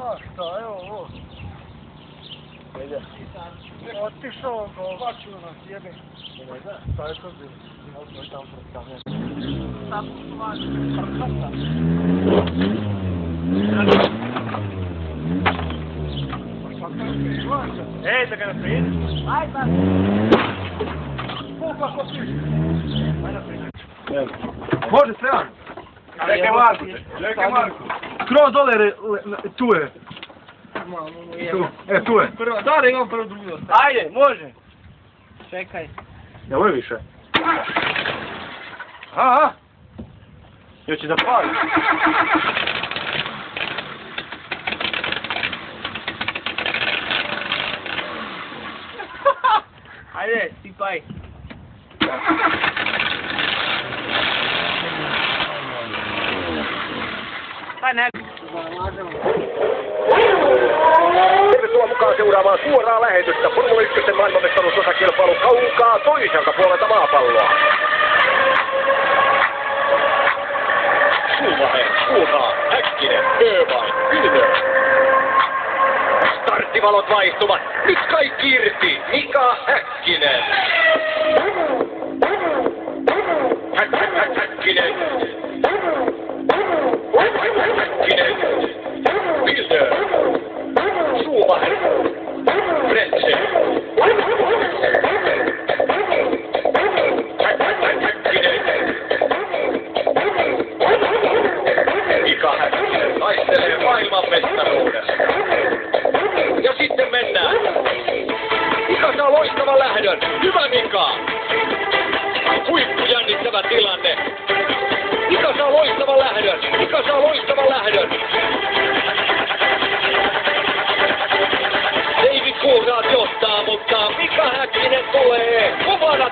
haastaa, joo. Otti soonkoon vatsuna sieltä. Tai sopi. Ei, te käydä pieni. Aivan. Kuka kopi? Može se on. Leke Marku. Leke Marku. Kroz dole tu je. Tu je. Prvo, da li imam prvo drugo? Ajde, može. Čekaj. Ne ovo je više. Aha. Još će da pali. Ajde, sipaj. Tervetuloa mukaan seuraamaan suoraa lähetystä Formula 1 maailmanmestaruusosakilpailun kaukaa toiselta puolelta maapalloa. Schumacher, Kulmaa, Häkkinen, Övain, Villeneuve. Starttivalot vaihtuvat. Nyt kaikki irti. Mika Häkkinen. Häkkinen. Häkkinen. Villeneuve. Schumacher. Frentzen. Häkkinen. Mika Häkkinen taistelee maailmanmestaruudesta. Ja sitten mennään. Mika saa loistavan lähdön. Hyvä Mika. Huippujännittävä tilanne. Mika saa loistavan lähdön. Mika saa loistavan lähdön. David Coulthard johtaa, mutta Mika Häkkinen tulee kovana